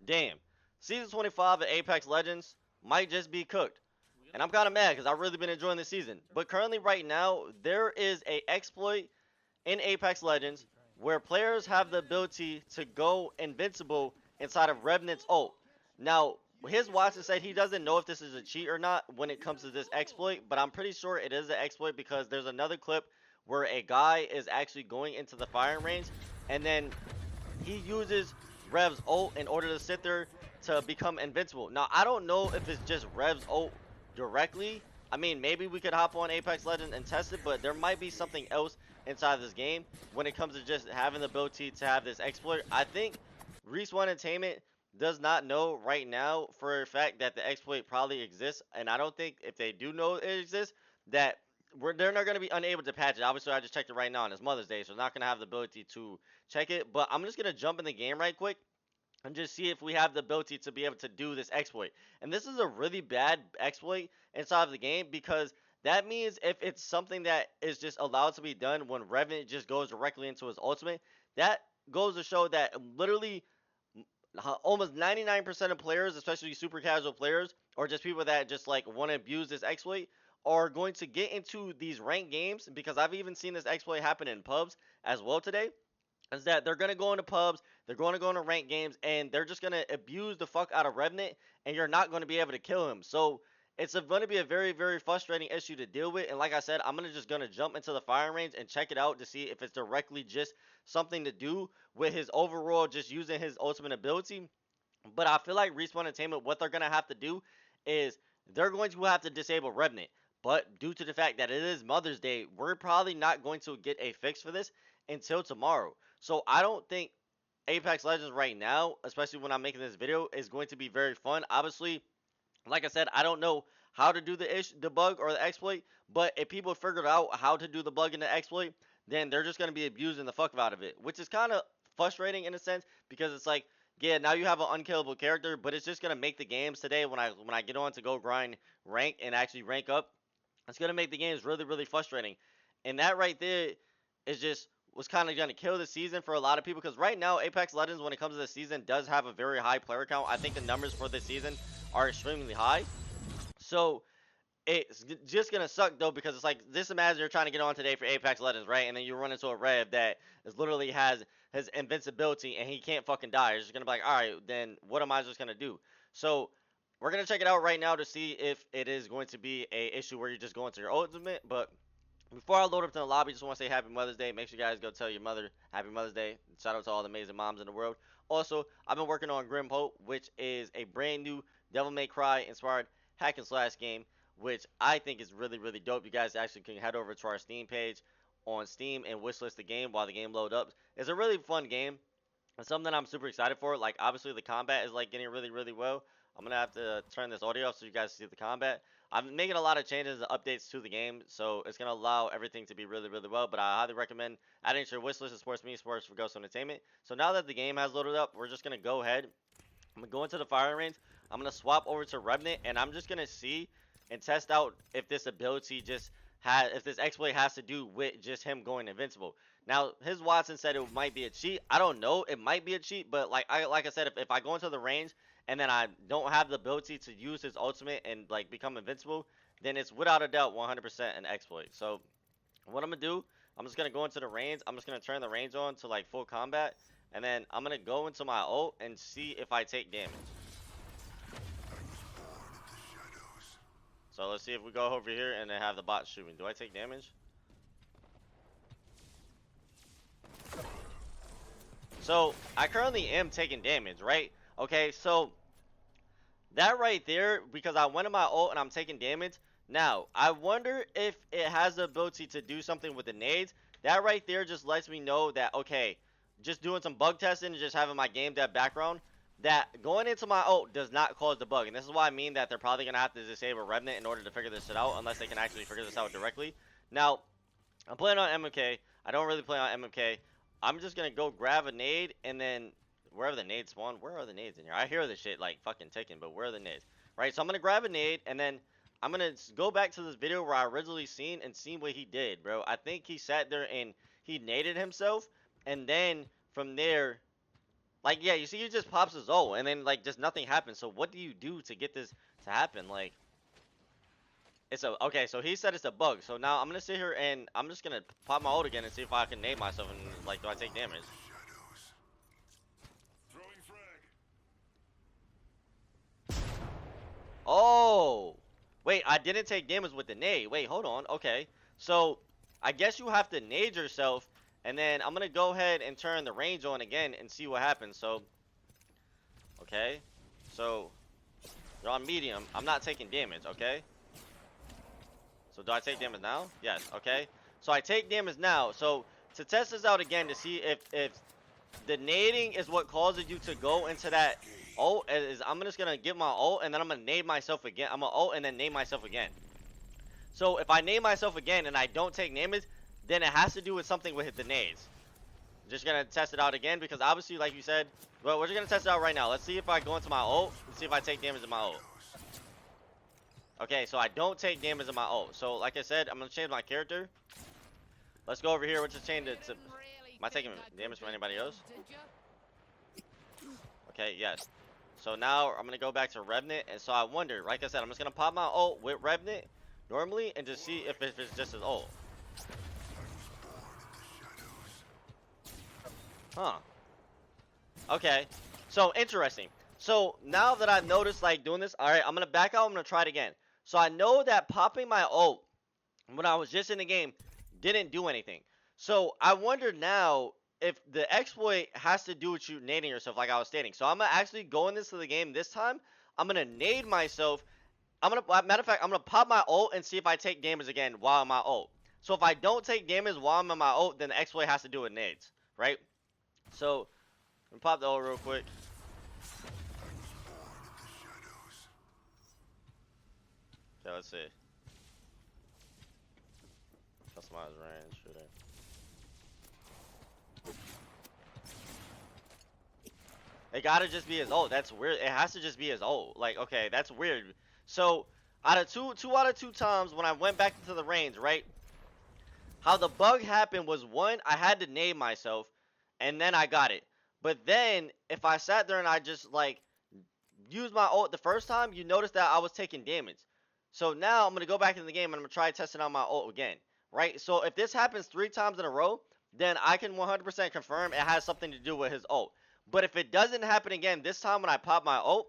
damn, Season 25 of Apex Legends might just be cooked. And I'm kind of mad because I've really been enjoying the season. But currently right now, there is a exploit in Apex Legends where players have the ability to go invincible inside of Revenant's ult. Now, his Watson said he doesn't know if this is a cheat or not when it comes to this exploit, but I'm pretty sure it is an exploit because there's another clip where a guy is actually going into the firing range and then he uses Rev's ult in order to sit there to become invincible. Now, I don't know if it's just Rev's ult directly. I mean, maybe we could hop on Apex Legends and test it, but there might be something else inside this game when it comes to just having the ability to have this exploit. I think Respawn Entertainment does not know right now for a fact that the exploit probably exists, and I don't think if they do know it exists, that they're not going to be unable to patch it. Obviously, I just checked it right now, and it's Mother's Day, so it's not going to have the ability to check it, but I'm just going to jump in the game right quick and just see if we have the ability to be able to do this exploit. And this is a really bad exploit inside of the game because that means if it's something that is just allowed to be done when Revenant just goes directly into his ultimate, that goes to show that literally almost 99% of players, especially super casual players, or just people that just like want to abuse this exploit, are going to get into these ranked games because I've even seen this exploit happen in pubs as well today. Is that they're going to go into pubs, they're going to go into ranked games, and they're just going to abuse the fuck out of Revenant, and you're not going to be able to kill him. So it's going to be a very, very frustrating issue to deal with. And like I said, I'm just going to jump into the firing range and check it out to see if it's directly just something to do with his overall just using his ultimate ability. But I feel like Respawn Entertainment, what they're going to have to do is they're going to have to disable Revenant. But due to the fact that it is Mother's Day, we're probably not going to get a fix for this until tomorrow. So I don't think Apex Legends right now, especially when I'm making this video, is going to be very fun. Obviously, like I said, I don't know how to do the bug or the exploit, but if people figured out how to do the bug and the exploit, then they're just going to be abusing the fuck out of it, which is kind of frustrating in a sense because it's like, yeah, now you have an unkillable character, but it's just going to make the games today when I get on to go grind rank and actually rank up, it's going to make the games really, really frustrating. And that right there is just was kind of going to kill the season for a lot of people because right now Apex Legends, when it comes to the season, does have a very high player count. I think the numbers for this season are extremely high. So it's just gonna suck though because it's like just imagine you're trying to get on today for Apex Legends, right? And then you run into a Rev that is literally has his invincibility and he can't fucking die. You're just gonna be like, all right, then what am I just gonna do? So we're gonna check it out right now to see if it is going to be a issue where you just go into your ultimate. But before I load up to the lobby, just want to say Happy Mother's Day. Make sure you guys go tell your mother Happy Mother's Day. Shout out to all the amazing moms in the world. Also, I've been working on Grim Hope, which is a brand new Devil May Cry inspired hack and slash game, which I think is really, really dope. You guys actually can head over to our Steam page on Steam and wishlist the game while the game loads up. It's a really fun game. It's something I'm super excited for. Like, obviously, the combat is, like, getting really, really well. I'm going to have to turn this audio off so you guys see the combat. I'm making a lot of changes and updates to the game, so it's going to allow everything to be really, really well. But I highly recommend adding to your wish list of Sports Me, Sports Fragoso Entertainment. So now that the game has loaded up, we're just going to go ahead. I'm going to go into the firing range. I'm going to swap over to Revenant, and I'm just going to see and test out if this ability just if this exploit has to do with just him going invincible. Now, his Watson said it might be a cheat. I don't know. It might be a cheat, but like I said, if I go into the range and then I don't have the ability to use his ultimate and like become invincible, then it's without a doubt 100% an exploit. So what I'm gonna do, I'm just gonna go into the range. I'm just gonna turn the range on to like full combat, and then I'm gonna go into my ult and see if I take damage. So let's see if we go over here and then have the bot shooting. Do I take damage? So I currently am taking damage, right? Okay, so that right there, because I went in my ult and I'm taking damage. Now, I wonder if it has the ability to do something with the nades. That right there just lets me know that, okay, just doing some bug testing and just having my game dev background, that going into my ult does not cause the bug. And this is why I mean that they're probably going to have to disable Revenant in order to figure this shit out, unless they can actually figure this out directly. Now, I'm playing on MMK. I don't really play on MMK. I'm just going to go grab a nade, and then wherever the nades spawn, where are the nades in here? I hear this shit like fucking ticking, but where are the nades? Right, so I'm going to grab a nade, and then I'm going to go back to this video where I originally seen and seen what he did, bro. I think he sat there and he naded himself, and then from there, Like, yeah, you see, he just pops his ult, and then like just nothing happens. So what do you do to get this to happen? Like, it's a okay. So he said it's a bug. So now I'm gonna sit here and I'm just gonna pop my ult again and see if I can nade myself and like, do I take damage? Oh, wait, I didn't take damage with the nade. Wait, hold on. Okay, so I guess you have to nade yourself, and then I'm gonna go ahead and turn the range on again and see what happens. So, okay, so you're on medium. I'm not taking damage. Okay. So do I take damage now? Yes. Okay. So I take damage now. So to test this out again to see if the nading is what causes you to go into that ult, is I'm just gonna get my ult and then I'm gonna nade myself again. I'm gonna ult and then nade myself again. So if I nade myself again and I don't take damage, then it has to do with something with the nades. Just gonna test it out again because obviously, like you said, well, we're just gonna test it out right now. Let's see if I go into my ult and see if I take damage in my ult. Okay, so I don't take damage in my ult. So like I said, I'm gonna change my character. Let's go over here. We're just changing it to. Am I taking damage from anybody else? Okay, yes. So now I'm gonna go back to Revenant, and so I wonder. Like I said, I'm just gonna pop my ult with Revenant normally, and just see if it's just his ult. Huh. Okay. So interesting. So now that I've noticed like doing this, all right, I'm gonna back out. I'm gonna try it again. So I know that popping my ult when I was just in the game didn't do anything. So I wonder now if the exploit has to do with you nading yourself, like I was stating. So I'm gonna actually go in this to the game this time. I'm gonna nade myself. Matter of fact, I'm gonna pop my ult and see if I take damage again while I'm my ult. So if I don't take damage while I'm in my ult, then the exploit has to do with nades, right? So I'm gonna pop the ult real quick. Okay, let's see. Customize range shooting. It gotta just be his ult. That's weird. It has to just be his ult. Like, okay, that's weird. So out of two out of two times when I went back into the range, right? How the bug happened was one, I had to name myself, and then I got it. But then if I sat there and I just like used my ult the first time, you notice that I was taking damage. So now I'm gonna go back in the game and I'm gonna try testing out my ult again, right? So if this happens 3 times in a row, then I can 100% confirm it has something to do with his ult. But if it doesn't happen again this time when I pop my ult,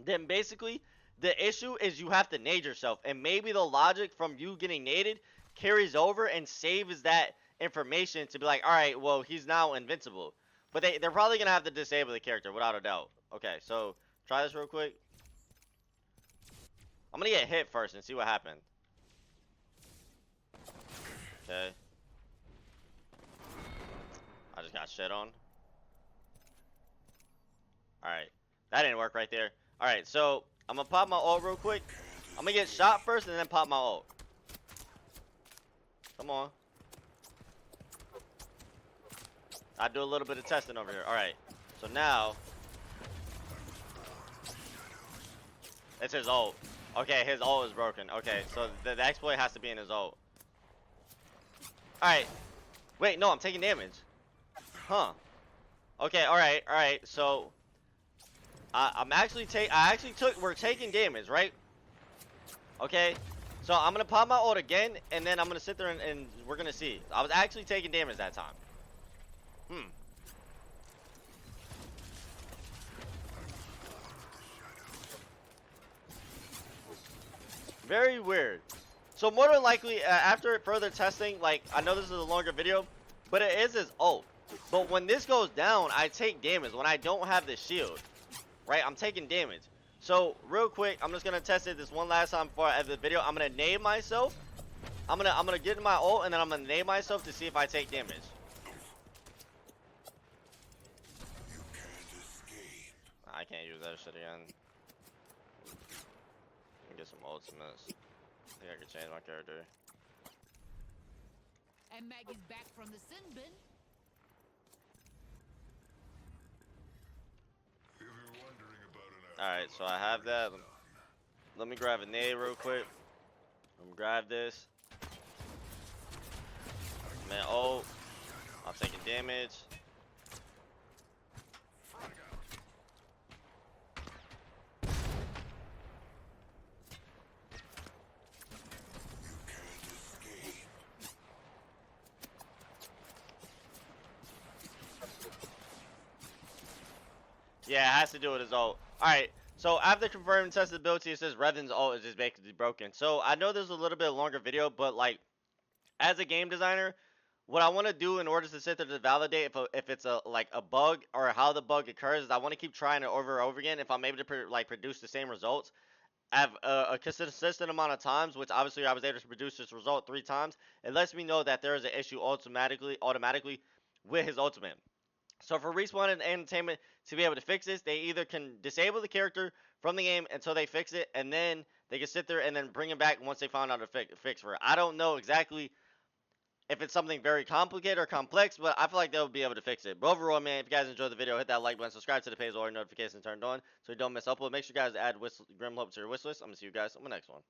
then basically the issue is you have to nade yourself, and maybe the logic from you getting naded carries over and saves that information to be like, all right, well, he's now invincible. But they're probably gonna have to disable the character without a doubt. Okay, so try this real quick. I'm gonna get hit first and see what happened. Okay. I just got shit on. Alright. That didn't work right there. Alright, so I'm gonna pop my ult real quick. I'm gonna get shot first and then pop my ult. Come on. I do a little bit of testing over here. Alright. So now it's his ult. Okay, his ult is broken. Okay, so the exploit has to be in his ult. Alright. Wait, no, I'm taking damage. Huh. Okay, alright. So we're taking damage, right? Okay. So I'm gonna pop my ult again, and then I'm gonna sit there and we're gonna see. I was actually taking damage that time. Very weird. So more than likely, after further testing, like, I know this is a longer video, but it is his ult. But when this goes down, I take damage when I don't have the shield. Right? I'm taking damage. So, real quick, I'm just going to test it this one last time before I end the video. I'm going to nade myself. I'm gonna get in my ult, and then I'm going to nade myself to see if I take damage. I can't use that shit again. Get some ultimates. I think I could change my character. And Maggie's back from the sin bin. Alright, so I have that. Let me grab a nade real quick. Let me grab this. Man, oh, I'm taking damage. Yeah, it has to do with his ult. Alright, so after confirming testability, it says Revenant's ult is just basically broken. So I know there's a little bit longer video, but like, as a game designer, what I want to do in order to sit there to validate if it's a like a bug or how the bug occurs is I want to keep trying it over and over again. If I'm able to produce the same results at a consistent amount of times, which obviously I was able to produce this result 3 times, it lets me know that there is an issue automatically with his ultimate. So for Respawn and Entertainment to be able to fix this, they either can disable the character from the game until they fix it, and then they can sit there and then bring him back once they found out a fix for it. I don't know exactly if it's something very complicated or complex, but I feel like they'll be able to fix it. But overall, man, if you guys enjoyed the video, hit that like button, subscribe to the page, all your notifications turned on so you don't miss upload. Make sure you guys add Grimhope to your wish list. I'm going to see you guys on the next one.